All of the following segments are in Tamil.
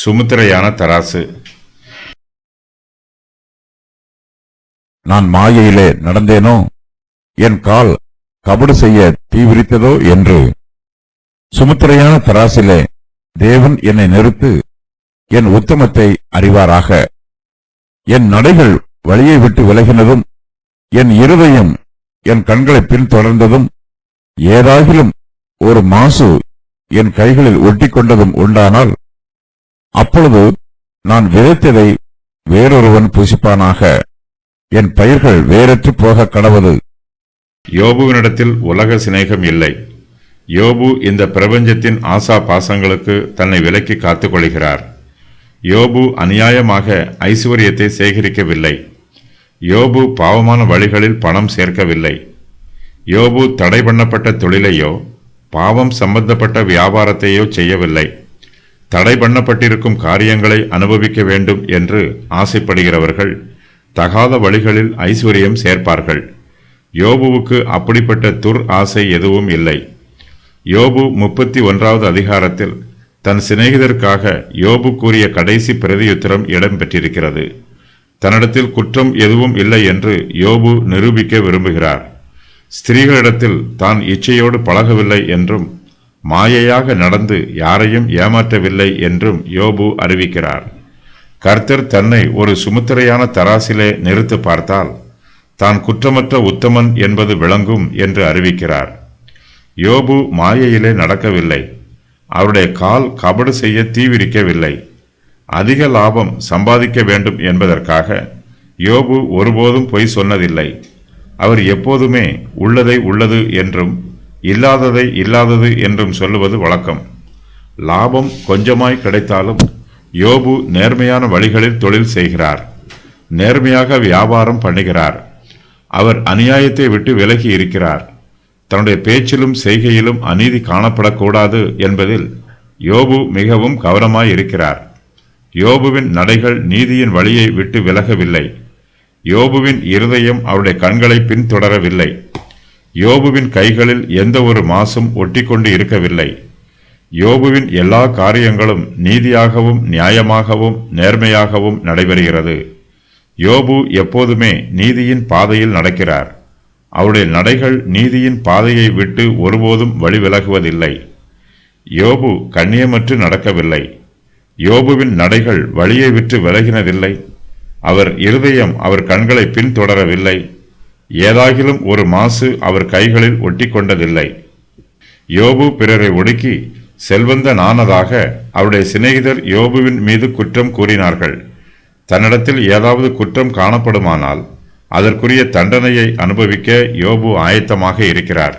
சுமுத்திரையான தராசு. நான் மாயையிலே நடந்தேனோ, என் கால் கபடு செய்ய தீவிரித்ததோ என்று. சுமுத்திரையான தராசிலே தேவன் என்னை நிறுத்து, என் உத்தமத்தை அறிவாராக. என் நடைகள் வழியை விட்டு விலகினதும், என் இருதயம் என் கண்களை பின்தொடர்ந்ததும், ஏதாகிலும் ஒரு மாசு என் கைகளில் ஒட்டிக்கொண்டதும் உண்டானால், அப்பொழுது நான் விதைத்ததை வேறொருவன் புசிப்பானாக. என் பயிர்கள் வேறற்று போக கடவது. யோபுவினிடத்தில் உலக சிநேகம் இல்லை. யோபு இந்த பிரபஞ்சத்தின் ஆசா பாசங்களுக்கு தன்னை விலக்கி காத்துக் கொள்கிறார். யோபு அநியாயமாக ஐசுவரியத்தை சேகரிக்கவில்லை. யோபு பாவமான வழிகளில் பணம் சேர்க்கவில்லை. யோபு தடை பண்ணப்பட்ட தொழிலையோ பாவம் சம்பந்தப்பட்ட வியாபாரத்தையோ செய்யவில்லை. தடை பண்ணப்பட்டிருக்கும் காரியங்களை அனுபவிக்க வேண்டும் என்று ஆசைப்படுகிறவர்கள் தகாத வழிகளில் ஐஸ்வர்யம் சேர்ப்பார்கள். யோபுவுக்கு அப்படிப்பட்ட துர் ஆசை எதுவும் இல்லை. யோபு 31வது அதிகாரத்தில் தன் சிநேகிதருக்காக யோபு கூறிய கடைசி பிரதியுத்தரம் இடம்பெற்றிருக்கிறது. தன்னிடத்தில் குற்றம் எதுவும் இல்லை என்று யோபு நிரூபிக்க விரும்புகிறார். ஸ்திரீகளிடத்தில் தான் இச்சையோடு பழகவில்லை என்றும், மாயையாக நடந்து யாரையும் ஏமாற்றவில்லை என்றும் யோபு அறிவிக்கிறார். கர்த்தர் தன்னை ஒரு சுமுத்திரையான தராசிலே நிறுத்து பார்த்தால் தான் குற்றமற்ற உத்தமன் என்பது விளங்கும் என்று அறிவிக்கிறார். யோபு மாயையிலே நடக்கவில்லை. அவருடைய கால் கபடு செய்ய தீவிரிக்கவில்லை. அதிக லாபம் சம்பாதிக்க வேண்டும் என்பதற்காக யோபு ஒருபோதும் பொய் சொன்னதில்லை. அவர் எப்போதுமே உள்ளதை உள்ளது என்றும் இல்லாததை இல்லாதது என்றும் சொல்லுவது வழக்கம். லாபம் கொஞ்சமாய் கிடைத்தாலும் யோபு நேர்மையான வழிகளில் தொழில் செய்கிறார். நேர்மையாக வியாபாரம் பண்ணுகிறார். அவர் அநியாயத்தை விட்டு விலகி இருக்கிறார். தன்னுடைய பேச்சிலும் செய்கையிலும் அநீதி காணப்படக்கூடாது என்பதில் யோபு மிகவும் கவனமாய் இருக்கிறார். யோபுவின் நடைகள் நீதியின் வழியை விட்டு விலகவில்லை. யோபுவின் இருதயம் அவருடைய கண்களை பின்தொடரவில்லை. யோபுவின் கைகளில் எந்த ஒரு மாசும் ஒட்டிக்கொண்டு இருக்கவில்லை. யோபுவின் எல்லா காரியங்களும் நீதியாகவும் நியாயமாகவும் நேர்மையாகவும் நடைபெறுகிறது. யோபு எப்போதுமே நீதியின் பாதையில் நடக்கிறார். அவருடைய நடைகள் நீதியின் பாதையை விட்டு ஒருபோதும் வழிவிலகுவதில்லை. யோபு கண்ணியமற்று நடக்கவில்லை. யோபுவின் நடைகள் வழியை விட்டு விலகினதில்லை. அவர் இருதயம் அவர் கண்களை பின்தொடரவில்லை. ஏதாகிலும் ஒரு மாசு அவர் கைகளில் ஒட்டிக்கொண்டதில்லை. யோபு பிறரை ஒடுக்கி செல்வந்தனானதாக அவருடைய சிநேகிதர் யோபுவின் மீது குற்றம் கூறினார்கள். தன்னிடத்தில் ஏதாவது குற்றம் காணப்படுமானால் அதற்குரிய தண்டனையை அனுபவிக்க யோபு ஆயத்தமாக இருக்கிறார்.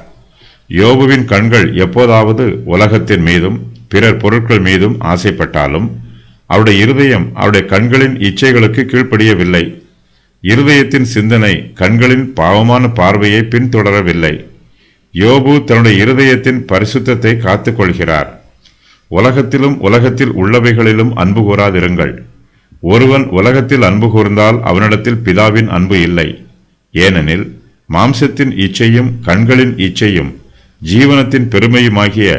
யோபுவின் கண்கள் எப்போதாவது உலகத்தின் மீதும் பிறர் பொருட்கள் மீதும் ஆசைப்பட்டாலும் அவருடைய இருதயம் அவருடைய கண்களின் இச்சைகளுக்கு கீழ்ப்படியவில்லை. இருதயத்தின் சிந்தனை கண்களின் பாவமான பார்வையை பின்தொடரவில்லை. யோபு தன்னுடைய இருதயத்தின் பரிசுத்தத்தை காத்துக் கொள்கிறார். உலகத்திலும் உலகத்தில் உள்ளவைகளிலும் அன்பு கூறாதிருங்கள். ஒருவன் உலகத்தில் அன்பு கூர்ந்தால் அவனிடத்தில் பிதாவின் அன்பு இல்லை. ஏனெனில் மாம்சத்தின் இச்சையும் கண்களின் இச்சையும் ஜீவனத்தின் பெருமையுமாகிய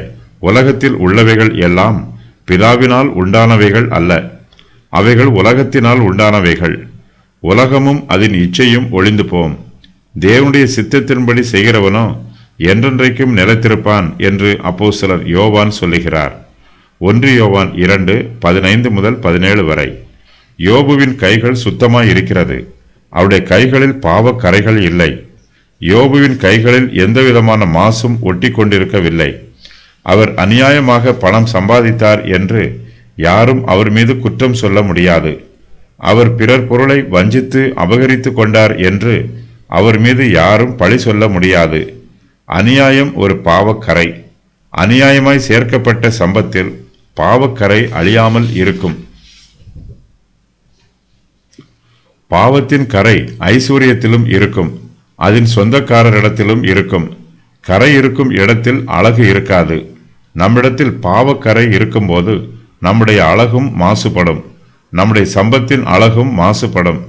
உலகத்தில் உள்ளவைகள் எல்லாம் பிதாவினால் உண்டானவைகள் அல்ல, அவைகள் உலகத்தினால் உண்டானவைகள். உலகமும் அதன் இச்சையும் ஒளிந்து போம். தேவனுடைய சித்தத்தின்படி செய்கிறவனோ என்றென்றைக்கும் நிலைத்திருப்பான் என்று அப்போஸ்தலர் யோவான் சொல்லுகிறார். 1 யோவான் 2:15-17 வரை. யோபுவின் கைகள் சுத்தமாய் இருக்கிறது. அவருடைய கைகளில் பாவக் கரைகள் இல்லை. யோபுவின் கைகளில் எந்தவிதமான மாசும் ஒட்டி கொண்டிருக்கவில்லை. அவர் அநியாயமாக பணம் சம்பாதித்தார் என்று யாரும் அவர் மீது குற்றம் சொல்ல முடியாது. அவர் பிறர் பொருளை வஞ்சித்து அபகரித்து கொண்டார் என்று அவர் மீது யாரும் பழி சொல்ல முடியாது. அநியாயம் ஒரு பாவக்கரை. அநியாயமாய் சேர்க்கப்பட்ட சம்பத்தில் பாவக்கரை அழியாமல் இருக்கும். பாவத்தின் கரை ஐஸ்வர்யத்திலும் இருக்கும், அதன் சொந்தக்காரரிடத்திலும் இருக்கும். கரை இருக்கும் இடத்தில் அழகு இருக்காது. நம்மிடத்தில் பாவக்கரை இருக்கும்போது நம்முடைய அழகும் மாசுபடும், நம்முடைய சம்பத்தின் அழகும் மாசுபடும்.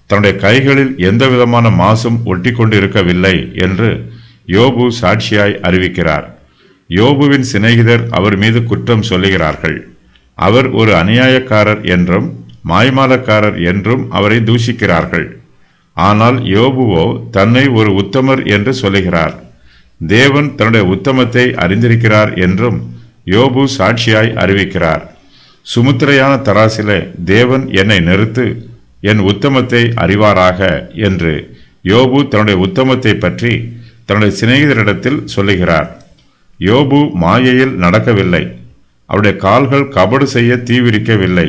தன்னுடைய கைகளில் எந்த விதமான மாசும் ஒட்டி கொண்டிருக்கவில்லை என்று யோபு சாட்சியாய் அறிவிக்கிறார். யோபுவின் சிநேகிதர் அவர் மீது குற்றம் சொல்லுகிறார்கள். அவர் ஒரு அநியாயக்காரர் என்றும் மாய்மாலக்காரர் என்றும் அவரை தூஷிக்கிறார்கள். ஆனால் யோபுவோ தன்னை ஒரு உத்தமர் என்று சொல்லுகிறார். தேவன் தன்னுடைய உத்தமத்தை அறிந்திருக்கிறார் என்றும் யோபு சாட்சியாய் அறிவிக்கிறார். சுமுத்திரையான தராசிலே தேவன் என்னை நிறுத்து, என் உத்தமத்தை அறிவாராக என்று யோபு தன்னுடைய உத்தமத்தை பற்றி தன்னுடைய சிநேகிதரிடத்தில் சொல்லுகிறார். யோபு மாயையில் நடக்கவில்லை. அவருடைய கால்கள் கபடு செய்ய தீவிரிக்கவில்லை.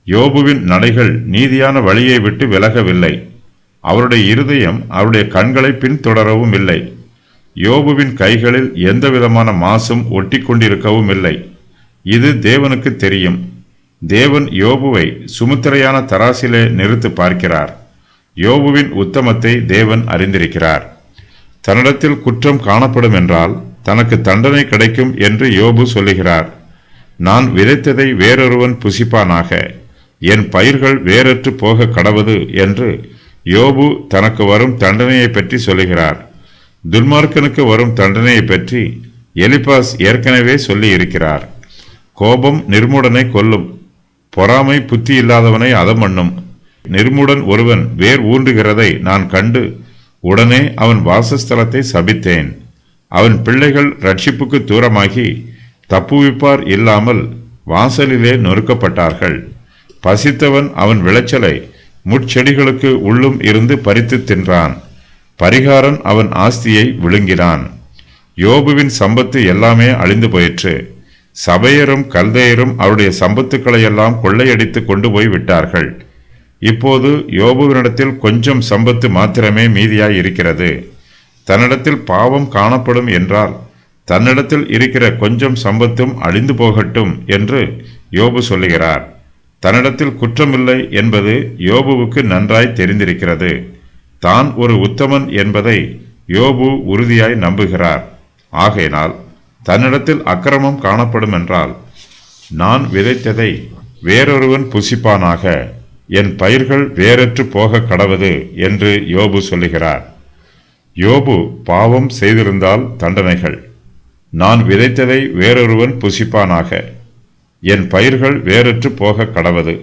யோபுவின் நடைகள் நீதியான வழியை விட்டு விலகவில்லை. அவருடைய இருதயம் அவருடைய கண்களை பின்தொடரவும் இல்லை. யோபுவின் கைகளில் எந்த விதமான மாசும் ஒட்டி கொண்டிருக்கவும் இல்லை. இது தேவனுக்கு தெரியும். தேவன் யோபுவை சுமுத்திரையான தராசிலே நிறுத்து பார்க்கிறார். யோபுவின் உத்தமத்தை தேவன் அறிந்திருக்கிறார். தன்னிடத்தில் குற்றம் காணப்படும் என்றால் தனக்கு தண்டனை கிடைக்கும் என்று யோபு சொல்லுகிறார். நான் விதைத்ததை வேறொருவன் புசிப்பானாக, என் பயிர்கள் வேறற்று போக கடவது என்று யோபு தனக்கு வரும் தண்டனையை பற்றி சொல்லுகிறார். துன்மார்க்கனுக்கு வரும் தண்டனையை பற்றி எலிபாஸ் ஏற்கனவே சொல்லி இருக்கிறார். கோபம் நிர்மூடனை கொல்லும், பொறாமை புத்தி இல்லாதவனை அதமண்ணும். நிர்மூடன் ஒருவன் வேர் ஊன்றுகிறதை நான் கண்டு உடனே அவன் வாசஸ்தலத்தை சபித்தேன். அவன் பிள்ளைகள் ரட்சிப்புக்கு தூரமாகி தப்புவிப்பார் இல்லாமல் வாசலிலே நொறுக்கப்பட்டார்கள். பசித்தவன் அவன் விளைச்சலை முட்செடிகளுக்கு உள்ளும் இருந்து பறித்து தின்றான். பரிகாரன் அவன் ஆஸ்தியை விழுங்கினான். யோபுவின் சம்பத்து எல்லாமே அழிந்து போயிற்று. சபையரும் கல்தையரும் அவருடைய சம்பத்துக்களையெல்லாம் கொள்ளையடித்து கொண்டு போய் விட்டார்கள். இப்போது யோபுவினிடத்தில் கொஞ்சம் சம்பத்து மாத்திரமே மீதியாய் இருக்கிறது. தன்னிடத்தில் பாவம் காணப்படும் என்றால் தன்னிடத்தில் இருக்கிற கொஞ்சம் சம்பத்தும் அழிந்து போகட்டும் என்று யோபு சொல்லுகிறார். தன்னிடத்தில் குற்றமில்லை என்பது யோபுவுக்கு நன்றாய் தெரிந்திருக்கிறது. தான் ஒரு உத்தமன் என்பதை யோபு உறுதியாய் நம்புகிறார். ஆகையினால் தன்னிடத்தில் அக்கிரமம் காணப்படும் என்றால் நான் விதைத்ததை வேறொருவன் புசிப்பானாக, என் பயிர்கள் வேறற்று போக கடவது என்று யோபு சொல்லுகிறார். யோபு பாவம் செய்திருந்தால் தண்டனைகள், நான் விதைத்ததை வேறொருவன் புசிப்பானாக, என் பயிர்கள் வேறற்று போக கடவது